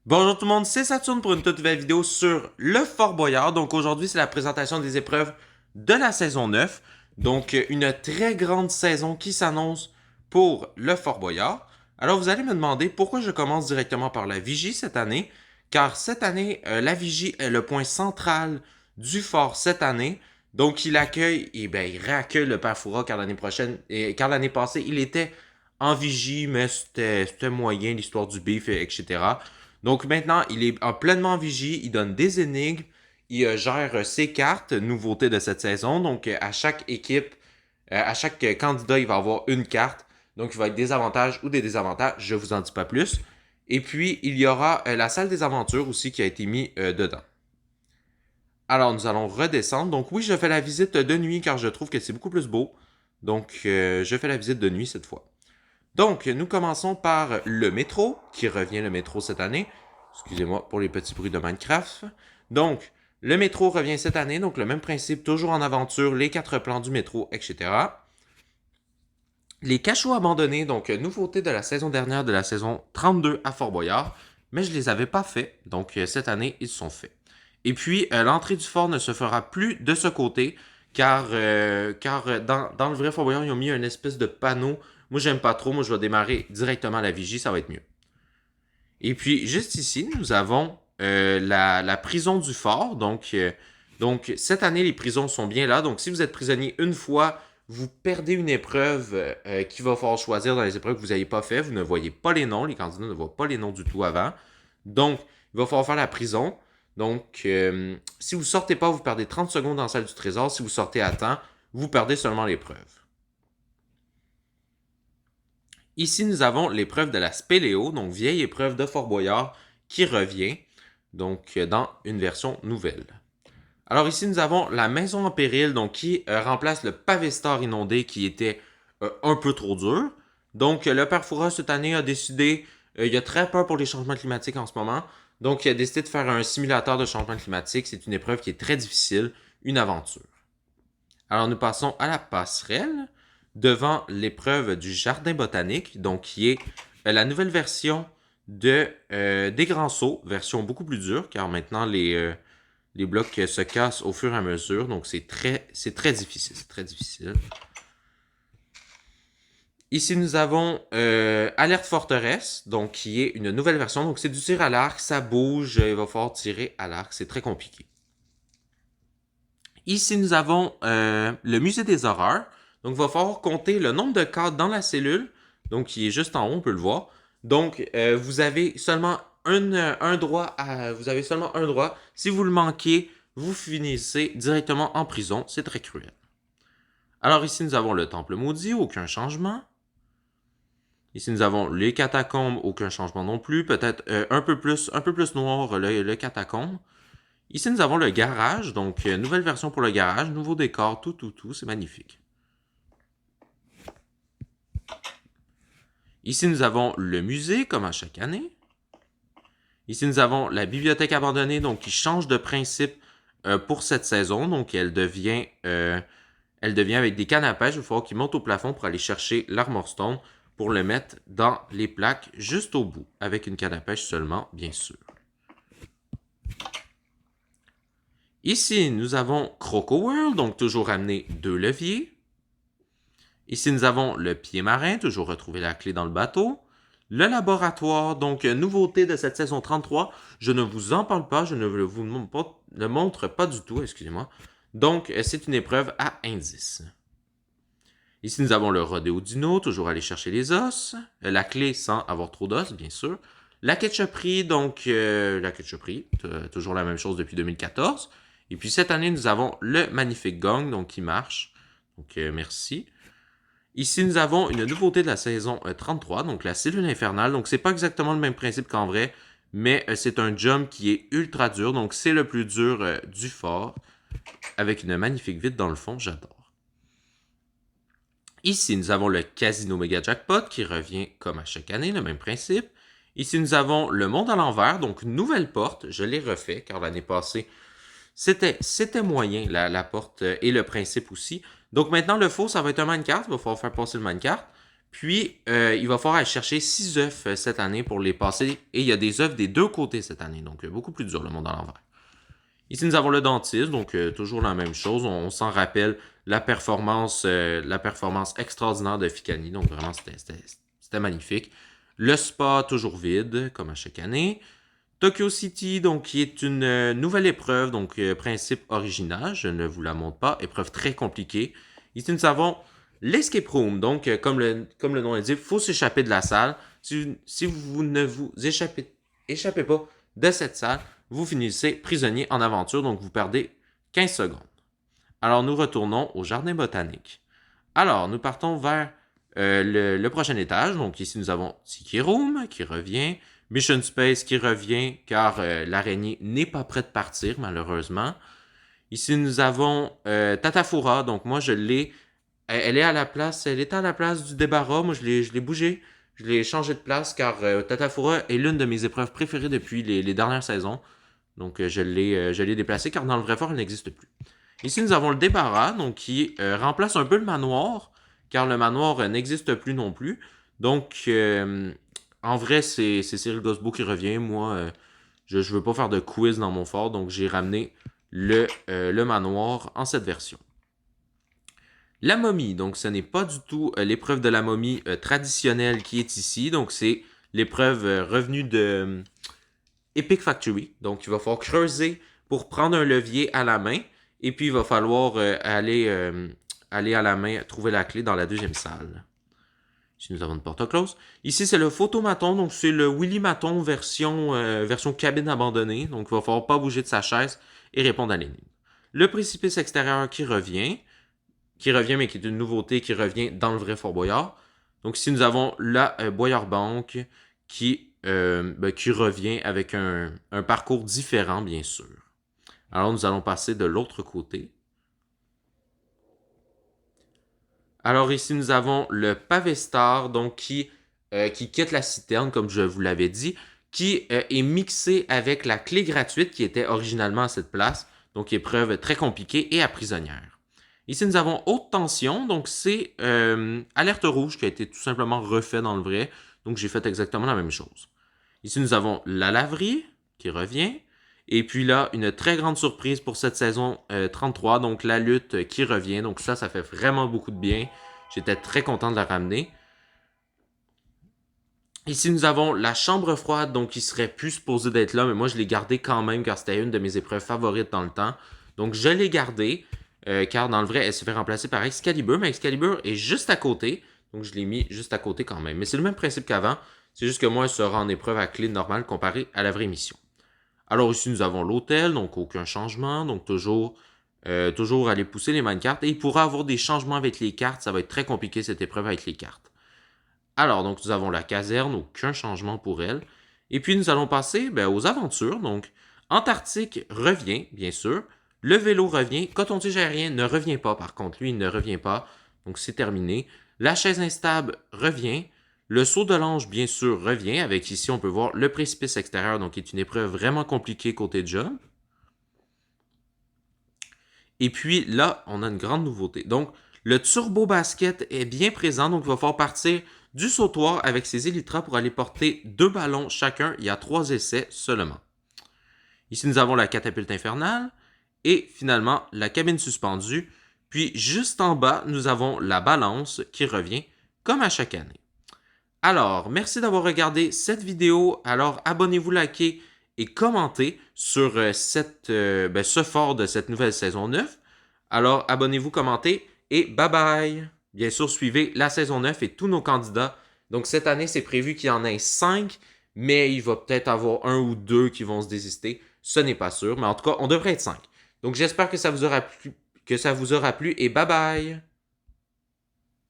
Bonjour tout le monde, c'est Saturne pour une toute nouvelle vidéo sur le Fort Boyard. Donc aujourd'hui, c'est la présentation des épreuves de la saison 9. Donc une très grande saison qui s'annonce pour le Fort Boyard. Alors vous allez me demander pourquoi je commence directement par la vigie cette année. Car cette année, la vigie est le point central du fort cette année. Donc il accueille, et bien il réaccueille le Père Fouras car l'année passée, il était en vigie, mais c'était moyen l'histoire du beef, etc. Donc maintenant, il est pleinement en vigie, il donne des énigmes, il gère ses cartes, nouveauté de cette saison. Donc à chaque équipe, à chaque candidat, il va avoir une carte. Donc il va être des avantages ou des désavantages, je vous en dis pas plus. Et puis il y aura la salle des aventures aussi qui a été mis dedans. Alors nous allons redescendre. Donc oui, je fais la visite de nuit car je trouve que c'est beaucoup plus beau. Donc je fais la visite de nuit cette fois. Donc, nous commençons par le métro, qui revient le métro cette année. Excusez-moi pour les petits bruits de Minecraft. Donc, le métro revient cette année, donc le même principe, toujours en aventure, les quatre plans du métro, etc. Les cachots abandonnés, donc nouveauté de la saison dernière, de la saison 32 à Fort Boyard, mais je ne les avais pas faits, donc cette année, ils sont faits. Et puis, l'entrée du fort ne se fera plus de ce côté, car dans le vrai Fort Boyard, ils ont mis une espèce de panneau. Moi, j'aime pas trop. Moi, je vais démarrer directement la vigie. Ça va être mieux. Et puis, juste ici, nous avons la prison du fort. Donc, cette année, les prisons sont bien là. Donc, si vous êtes prisonnier une fois, vous perdez une épreuve qu'il va falloir choisir dans les épreuves que vous n'avez pas fait. Vous ne voyez pas les noms. Les candidats ne voient pas les noms du tout avant. Donc, il va falloir faire la prison. Donc, si vous sortez pas, vous perdez 30 secondes dans la salle du trésor. Si vous sortez à temps, vous perdez seulement l'épreuve. Ici, nous avons l'épreuve de la Spéléo, donc vieille épreuve de Fort Boyard, qui revient, donc dans une version nouvelle. Alors ici, nous avons la maison en péril, donc qui remplace le Pavestar inondé, qui était un peu trop dur. Donc le Père Fouras, cette année, a décidé, il a très peur pour les changements climatiques en ce moment, donc il a décidé de faire un simulateur de changement climatique. C'est une épreuve qui est très difficile, une aventure. Alors nous passons à la passerelle devant l'épreuve du jardin botanique, donc qui est la nouvelle version des grands sauts, version beaucoup plus dure, car maintenant les blocs se cassent au fur et à mesure, donc c'est très difficile, c'est très difficile. Ici, nous avons Alerte Forteresse, donc qui est une nouvelle version. Donc c'est du tir à l'arc, ça bouge, il va falloir tirer à l'arc, c'est très compliqué. Ici, nous avons le musée des horreurs. Donc, il va falloir compter le nombre de cadres dans la cellule. Donc, qui est juste en haut, on peut le voir. Donc, vous avez seulement un droit vous avez seulement un droit. Si vous le manquez, vous finissez directement en prison. C'est très cruel. Alors ici, nous avons le temple maudit, aucun changement. Ici, nous avons les catacombes, aucun changement non plus. Peut-être un peu plus noir le catacombe. Ici, nous avons le garage, donc nouvelle version pour le garage, nouveau décor, tout, c'est magnifique. Ici, nous avons le musée, comme à chaque année. Ici, nous avons la bibliothèque abandonnée, donc qui change de principe pour cette saison. Donc, elle devient avec des cannes à pêche. Il va falloir qu'ils montent au plafond pour aller chercher l'Armor Stone pour le mettre dans les plaques juste au bout, avec une canne à pêche seulement, bien sûr. Ici, nous avons Croco World, donc toujours amené 2 leviers. Ici, nous avons le pied marin, toujours retrouver la clé dans le bateau. Le laboratoire, donc nouveauté de cette saison 33. Je ne vous en parle pas, je ne vous le montre pas du tout, excusez-moi. Donc, c'est une épreuve à indice. Ici, nous avons le rodéo dino, toujours aller chercher les os. La clé sans avoir trop d'os, bien sûr. La ketchuperie, donc la ketchuperie, toujours la même chose depuis 2014. Et puis cette année, nous avons le magnifique gong, donc qui marche. Donc merci. Ici, nous avons une nouveauté de la saison 33, donc la cellule infernale. Donc, c'est pas exactement le même principe qu'en vrai, mais c'est un jump qui est ultra dur. Donc, c'est le plus dur du fort, avec une magnifique vide dans le fond, j'adore. Ici, nous avons le Casino Mega Jackpot qui revient comme à chaque année, le même principe. Ici, nous avons le monde à l'envers, donc nouvelle porte. Je l'ai refait car l'année passée, c'était moyen, la porte et le principe aussi. Donc maintenant, le faux, ça va être un minecart. Il va falloir faire passer le minecart. Puis, il va falloir aller chercher 6 œufs cette année pour les passer. Et il y a des œufs des deux côtés cette année. Donc, beaucoup plus dur le monde à l'envers. Ici, nous avons le dentiste. Donc, toujours la même chose. On s'en rappelle la performance extraordinaire de Fikani. Donc, vraiment, c'était magnifique. Le spa, toujours vide, comme à chaque année. Tokyo City, donc, qui est une nouvelle épreuve. Donc, principe original. Je ne vous la montre pas. Épreuve très compliquée. Ici, nous avons l'escape room. Donc, comme le nom l'indique, il faut s'échapper de la salle. Si vous ne vous échappez pas de cette salle, vous finissez prisonnier en aventure. Donc, vous perdez 15 secondes. Alors, nous retournons au jardin botanique. Alors, nous partons vers le prochain étage. Donc, ici, nous avons Tiki Room qui revient. Mission Space qui revient car l'araignée n'est pas prête de partir, malheureusement. Ici, nous avons Tatafura. Donc, moi, je l'ai. Elle est à la place. Elle était à la place du débarras. Moi, je l'ai bougé. Je l'ai changé de place car Tatafura est l'une de mes épreuves préférées depuis les dernières saisons. Donc, je l'ai déplacée car dans le vrai fort, elle n'existe plus. Ici, nous avons le débarras, donc qui remplace un peu le manoir, car le manoir n'existe plus non plus. Donc, en vrai, c'est Cyril Gosbeau qui revient. Moi, je ne veux pas faire de quiz dans mon fort, donc j'ai ramené le manoir en cette version. La momie, donc ce n'est pas du tout l'épreuve de la momie traditionnelle qui est ici. Donc, c'est l'épreuve revenue de Epic Factory. Donc, il va falloir creuser pour prendre un levier à la main. Et puis, il va falloir aller à la main, trouver la clé dans la deuxième salle. Ici, nous avons une porte close. Ici, c'est le photomaton. Donc, c'est le Willy Maton version cabine abandonnée. Donc, il va falloir pas bouger de sa chaise et répondre à l'énigme. Le précipice extérieur qui revient, mais qui est une nouveauté qui revient dans le vrai Fort Boyard. Donc, ici, nous avons la Boyard Bank qui revient avec un parcours différent, bien sûr. Alors, nous allons passer de l'autre côté. Alors, ici, nous avons le Pavé Star, donc qui quitte la citerne, comme je vous l'avais dit, qui est mixé avec la clé gratuite qui était originalement à cette place. Donc, épreuve très compliquée et à prisonnière. Ici, nous avons haute tension, donc c'est alerte rouge qui a été tout simplement refait dans le vrai. Donc, j'ai fait exactement la même chose. Ici, nous avons la laverie qui revient. Et puis là, une très grande surprise pour cette saison 33, donc la lutte qui revient. Donc ça fait vraiment beaucoup de bien. J'étais très content de la ramener. Ici, nous avons la chambre froide, donc qui serait plus supposée d'être là, mais moi, je l'ai gardée quand même car c'était une de mes épreuves favorites dans le temps. Donc, je l'ai gardée, car dans le vrai, elle se fait remplacer par Excalibur, mais Excalibur est juste à côté. Donc, je l'ai mis juste à côté quand même. Mais c'est le même principe qu'avant. C'est juste que moi, elle sera en épreuve à clé normale comparée à la vraie mission. Alors ici, nous avons l'hôtel, donc aucun changement. Donc toujours aller pousser les minecarts. Et il pourra avoir des changements avec les cartes. Ça va être très compliqué cette épreuve avec les cartes. Alors, donc nous avons la caserne, aucun changement pour elle. Et puis nous allons passer aux aventures. Donc, Antarctique revient, bien sûr. Le vélo revient. Coton-tige aérien ne revient pas, par contre. Lui, il ne revient pas. Donc, c'est terminé. La chaise instable revient. Le saut de l'ange, bien sûr, revient. Avec ici, on peut voir le précipice extérieur, donc qui est une épreuve vraiment compliquée côté jump. Et puis là, on a une grande nouveauté. Donc, le turbo basket est bien présent. Donc, il va falloir partir du sautoir avec ses élytras pour aller porter 2 ballons chacun. Il y a 3 essais seulement. Ici, nous avons la catapulte infernale. Et finalement, la cabine suspendue. Puis, juste en bas, nous avons la balance qui revient comme à chaque année. Alors, merci d'avoir regardé cette vidéo. Alors, abonnez-vous, likez et commentez sur ce fort de cette nouvelle saison 9. Alors, abonnez-vous, commentez et bye bye! Bien sûr, suivez la saison 9 et tous nos candidats. Donc, cette année, c'est prévu qu'il y en ait 5, mais il va peut-être avoir 1 ou 2 qui vont se désister. Ce n'est pas sûr, mais en tout cas, on devrait être 5. Donc, j'espère que ça vous aura plu et bye bye!